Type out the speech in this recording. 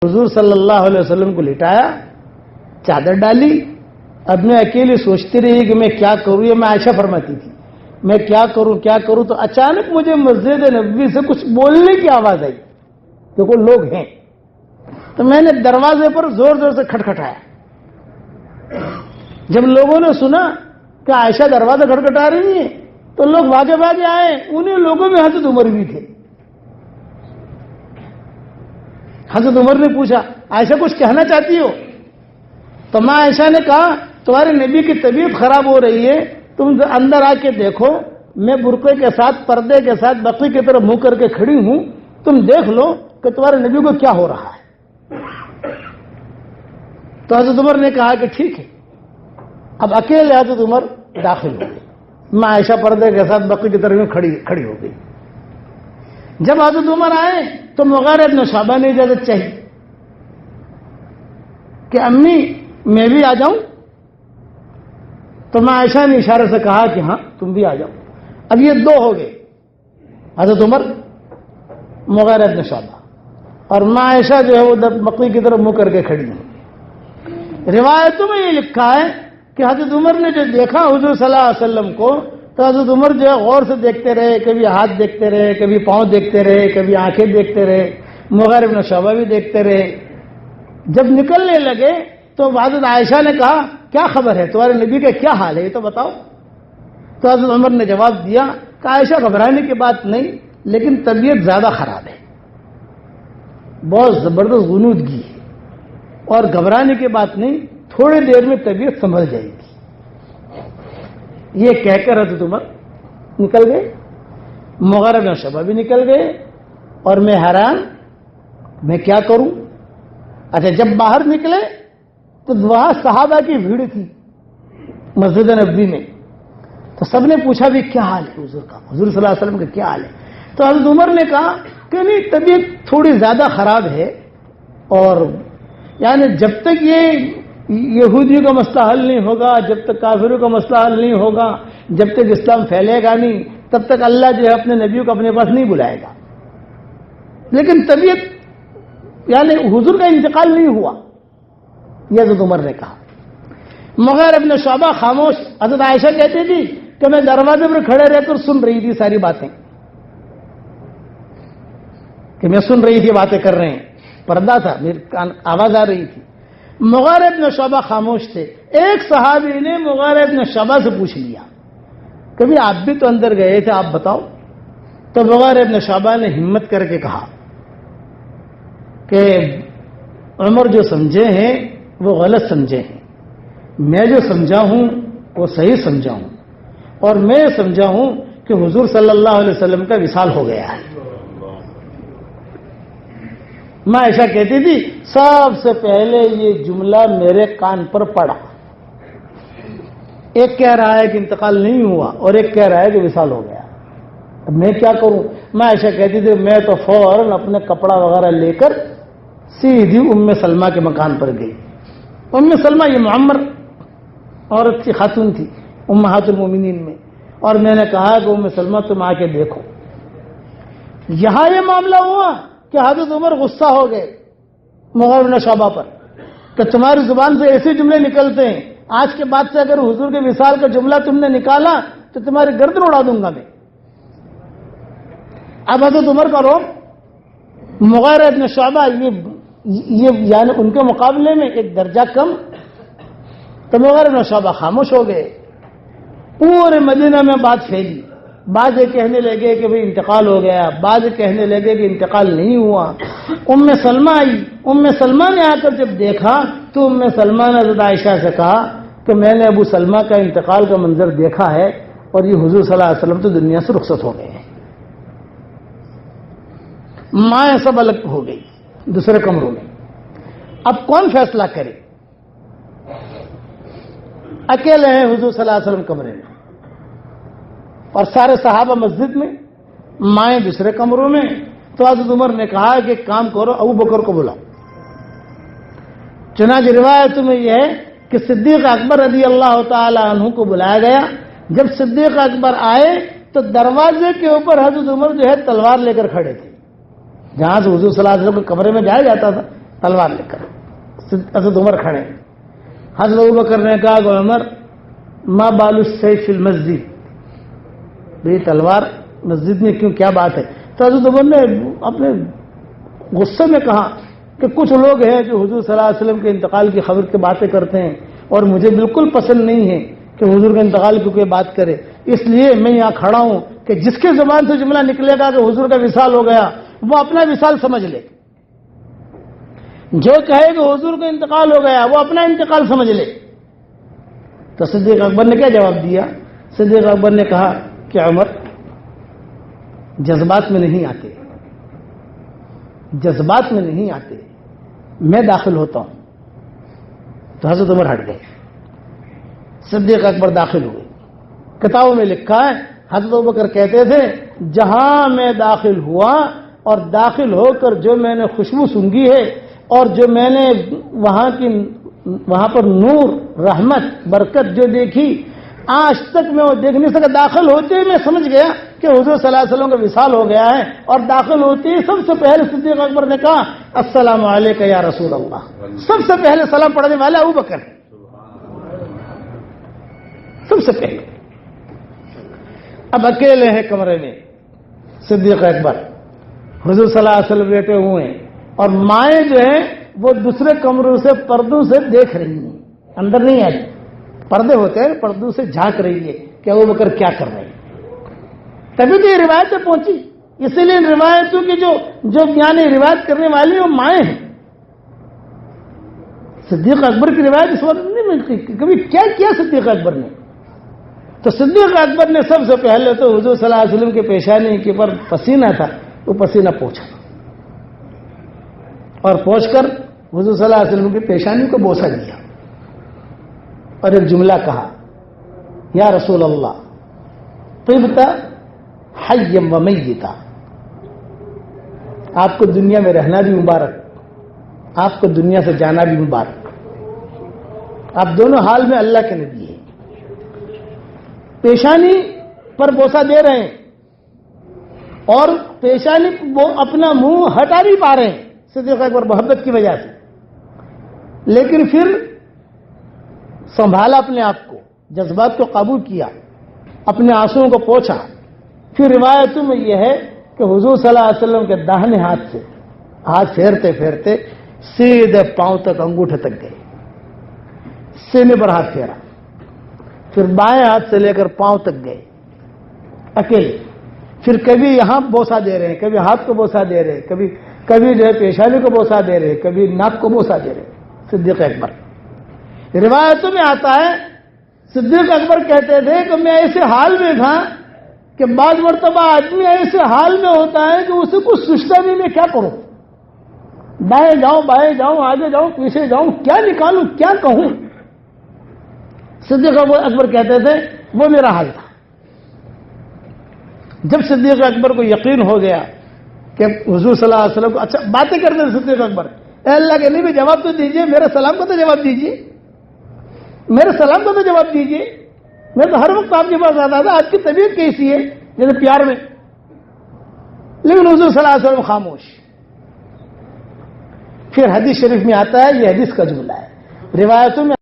حضور صلی اللہ علیہ وسلم کو لٹایا, چادر ڈالی, اب میں اکیلی سوچتی رہی کہ میں کیا کروں. یہ میں عائشہ فرماتی تھی میں کیا کروں. تو اچانک مجھے مسجد نبوی سے کچھ بولنے کی آواز آئی, دیکھو لوگ ہیں. تو میں نے دروازے پر زور زور سے کھٹکھٹایا. جب لوگوں نے سنا کہ عائشہ دروازہ کھٹکھٹا رہی ہیں تو لوگ بھاگے بھاگے آئے. انہیں لوگوں میں حضرت عمر بھی تھے. حضرت عمر نے پوچھا عائشہ کچھ کہنا چاہتی ہو؟ تو ماں عائشہ نے کہا تمہارے نبی کی طبیعت خراب ہو رہی ہے, تم اندر آ کے دیکھو, میں برقعے کے ساتھ پردے کے ساتھ بقی کی طرف منہ کر کے کھڑی ہوں, تم دیکھ لو کہ تمہارے نبی کو کیا ہو رہا ہے. تو حضرت عمر نے کہا کہ ٹھیک ہے. اب اکیلے حضرت عمر داخل ہو گئے. ماں عائشہ پردے کے ساتھ بقی کی طرف کھڑی ہو گئی. جب حضرت عمر آئے تو مغیرہ بن شعبہ نے اجازت چاہی کہ امی میں بھی آ جاؤں. تو ماں عائشہ نے اشارے سے کہا کہ ہاں تم بھی آ جاؤ. اب یہ دو ہو گئے, حضرت عمر, مغیرہ بن شعبہ, اور ماں عائشہ جو ہے وہ بقی کی طرف منہ کر کے کھڑی ہیں. روایتوں میں یہ لکھا ہے کہ حضرت عمر نے جو دیکھا حضور صلی اللہ علیہ وسلم کو, تو حضرت عمر جو ہے غور سے دیکھتے رہے, کبھی ہاتھ دیکھتے رہے, کبھی پاؤں دیکھتے رہے, کبھی آنکھیں دیکھتے رہے, مغیرہ بن شعبہ بھی دیکھتے رہے. جب نکلنے لگے تو حضرت عائشہ نے کہا کیا خبر ہے, تمہارے نبی کا کیا حال ہے یہ تو بتاؤ. تو حضرت عمر نے جواب دیا کہ عائشہ گھبرانے کی بات نہیں, لیکن طبیعت زیادہ خراب ہے, بہت زبردست غنودگی ہے, اور گھبرانے کی بات نہیں, تھوڑی دیر میں طبیعت سنبھل جائے گی. یہ کہہ کر حضرت عمر نکل گئے, مغیرہ بن شعبہ بھی نکل گئے, اور میں حیران میں کیا کروں. اچھا جب باہر نکلے تو وہاں صحابہ کی بھیڑ تھی مسجد نبوی میں. تو سب نے پوچھا بھی کیا حال ہے حضور کا, حضور صلی اللہ علیہ وسلم کا کیا حال ہے. تو حضرت عمر نے کہا کہ نہیں طبیعت تھوڑی زیادہ خراب ہے, اور یعنی جب تک یہ یہودیوں کا مسئلہ حل نہیں ہوگا, جب تک کافروں کا مسئلہ حل نہیں ہوگا, جب تک اسلام پھیلے گا نہیں, تب تک اللہ جو ہے اپنے نبیوں کو اپنے پاس نہیں بلائے گا. لیکن طبیعت یعنی حضور کا انتقال نہیں ہوا, یہ حضرت عمر نے کہا. مغیرہ بن شعبہ خاموش. حضرت عائشہ کہتی تھی کہ میں دروازے پر کھڑے رہ کر سن رہی تھی ساری باتیں, کہ میں سن رہی تھی باتیں کر رہے ہیں, پردہ تھا, میری آواز آ رہی تھی. مغیرہ بن شعبہ خاموش تھے. ایک صحابی نے مغیرہ بن شعبہ سے پوچھ لیا کبھی آپ بھی تو اندر گئے تھے, آپ بتاؤ. تو مغیرہ بن شعبہ نے ہمت کر کے کہا کہ عمر جو سمجھے ہیں وہ غلط سمجھے ہیں, میں جو سمجھا ہوں وہ صحیح سمجھا ہوں, اور میں سمجھا ہوں کہ حضور صلی اللہ علیہ وسلم کا وصال ہو گیا ہے. ماں عائشہ کہتی تھی سب سے پہلے یہ جملہ میرے کان پر پڑا. ایک کہہ رہا ہے کہ انتقال نہیں ہوا, اور ایک کہہ رہا ہے کہ وصال ہو گیا. اب میں کیا کروں. ماں عائشہ کہتی تھی میں تو فوراً اپنے کپڑا وغیرہ لے کر سیدھی ام سلمہ کے مکان پر گئی. ام سلمہ یہ معمر عورت کی خاتون تھی امہات المومنین میں, اور میں نے کہا کہ ام سلمہ تم آ کے دیکھو. یہاں یہ معاملہ ہوا کہ حضرت عمر غصہ ہو گئے مغیرہ بن شعبہ پر کہ تمہاری زبان سے ایسے جملے نکلتے ہیں, آج کے بعد سے اگر حضور کے وصال کا جملہ تم نے نکالا تو تمہاری گردن اڑا دوں گا میں. اب حضرت عمر کا روب, مغیرہ بن شعبہ یہ یعنی ان کے مقابلے میں ایک درجہ کم. تو مغیرہ بن شعبہ خاموش ہو گئے. پورے مدینہ میں بات پھیلی. بعض یہ کہنے لگے کہ بھئی انتقال ہو گیا, بعض کہنے لگے کہ انتقال نہیں ہوا. ام سلمہ آئی. ام سلمہ نے آ کر جب دیکھا تو ام سلمہ نے حضرت عائشہ سے کہا کہ میں نے ابو سلمہ کا انتقال کا منظر دیکھا ہے, اور یہ حضور صلی اللہ علیہ وسلم تو دنیا سے رخصت ہو گئے ہیں. مائیں سب الگ ہو گئی دوسرے کمروں میں. اب کون فیصلہ کرے. اکیلے ہیں حضور صلی اللہ علیہ وسلم کمرے میں, اور سارے صحابہ مسجد میں, مائیں دوسرے کمروں میں. تو حضرت عمر نے کہا کہ ایک کام کرو, ابو بکر کو بلاؤ. چنانچہ روایت میں یہ ہے کہ صدیق اکبر رضی اللہ تعالی عنہ کو بلایا گیا. جب صدیق اکبر آئے تو دروازے کے اوپر حضرت عمر جو ہے تلوار لے کر کھڑے تھے. جہاں سے حضور صلی اللہ علیہ وسلم کے کمرے میں جایا جاتا تھا تلوار لے کر حضرت عمر کھڑے. حضرت ابوبکر نے کہا کہ عمر ما بال السیف فی المسجد, یہ تلوار مسجد میں کیوں, کیا بات ہے؟ تو حضرت عمر نے اپنے غصے میں کہا کہ کچھ لوگ ہیں جو حضور صلی اللہ علیہ وسلم کے انتقال کی خبر کی باتیں کرتے ہیں اور مجھے بالکل پسند نہیں ہے کہ حضور کے انتقال کی کوئی بات کرے, اس لیے میں یہاں کھڑا ہوں کہ جس کے زبان سے جملہ نکلے گا کہ حضور کا وصال ہو گیا وہ اپنا وصال سمجھ لے, جو کہے کہ حضور کا انتقال ہو گیا وہ اپنا انتقال سمجھ لے. تو صدیق اکبر نے کیا جواب دیا؟ صدیق اکبر نے کہا کہ عمر جذبات میں نہیں آتے, جذبات میں نہیں آتے, میں داخل ہوتا ہوں. تو حضرت عمر ہٹ گئے, صدیق اکبر داخل ہوئے. کتابوں میں لکھا ہے حضرت ابوبکر کہتے تھے جہاں میں داخل ہوا اور داخل ہو کر جو میں نے خوشبو سونگھی ہے اور جو میں نے وہاں پر نور رحمت برکت جو دیکھی آج تک میں وہ دیکھ نہیں سکا. داخل ہوتے ہی میں سمجھ گیا کہ حضور صلی اللہ علیہ وسلم کا وصال ہو گیا ہے, اور داخل ہوتے ہی سب سے پہلے صدیق اکبر نے کہا السلام علیکم یا رسول اللہ. سب سے پہلے سلام پڑھنے والا ابوبکر, سب سے پہلے. اب اکیلے ہیں کمرے میں صدیق اکبر, حضور صلی اللہ علیہ وسلم بیٹھے ہوئے ہیں اور مائیں جو ہیں وہ دوسرے کمروں سے پردوں سے دیکھ رہی ہیں, اندر نہیں آئی, پردے ہوتے ہیں پردوں سے جھانک رہی ہے کہ ابوبکر کیا کر رہے ہیں. تبھی تو یہ روایتیں پہنچی, اسی لیے روایتوں کی جو یعنی روایت کرنے والی وہ مائیں ہیں. صدیق اکبر کی روایت اس وقت نہیں ملتی کبھی کیا کیا صدیق اکبر نے. تو صدیق اکبر نے سب سے پہلے تو حضور صلی اللہ علیہ وسلم کے پیشانی کے پر پسینہ تھا وہ پسینہ پوچھا اور پوچھ کر حضور صلی اللہ علیہ وسلم کی پیشانی کو بوسہ دیا اور ایک جملہ کہا یا رسول اللہ طبت حیم و میتا, آپ کو دنیا میں رہنا بھی مبارک, آپ کو دنیا سے جانا بھی مبارک, آپ دونوں حال میں اللہ کے نبی ہیں. پیشانی پر بوسہ دے رہے ہیں اور پیشانی وہ اپنا منہ ہٹا نہیں پا رہے ہیں صدیق اکبر محبت کی وجہ سے, لیکن پھر سنبھالا اپنے آپ کو, جذبات کو قابو کیا, اپنے آنسوؤں کو پوچھا. پھر روایتوں میں یہ ہے کہ حضور صلی اللہ علیہ وسلم کے داہنے ہاتھ سے ہاتھ پھیرتے پھیرتے سیدھے پاؤں تک انگوٹھے تک گئے, سینے پر ہاتھ پھیرا, پھر بائیں ہاتھ سے لے کر پاؤں تک گئے اکیلے. پھر کبھی یہاں بوسہ دے رہے ہیں, کبھی ہاتھ کو بوسہ دے رہے ہیں, کبھی جو ہے پیشانی کو بوسہ دے رہے ہیں, کبھی ناک کو بوسہ دے رہے ہیں. صدیق اکبر روایتوں میں آتا ہے صدیق اکبر کہتے تھے کہ میں ایسے حال میں تھا کہ بعض مرتبہ آدمی ایسے حال میں ہوتا ہے کہ اسے کچھ سوچتا نہیں میں کیا کروں, دائیں جاؤں بائیں جاؤں آگے جاؤں پیچھے جاؤں, کیا نکالوں کیا کہوں. صدیق اکبر کہتے تھے وہ میرا حال تھا. جب صدیق اکبر کو یقین ہو گیا کہ حضور صلی اللہ علیہ وسلم کو اچھا باتیں کرتے تھے صدیق اکبر, اے اللہ کے نبی جواب تو دیجئے, میرے سلام کو تو جواب دیجئے, میرے سلام کو تو جواب دیجئے, میں تو ہر وقت آپ کے پاس آتا تھا, آپ کی طبیعت کیسی ہے جیسے پیار میں. لیکن حضور صلی اللہ علیہ وسلم خاموش. پھر حدیث شریف میں آتا ہے, یہ حدیث کا جملہ ہے, روایتوں میں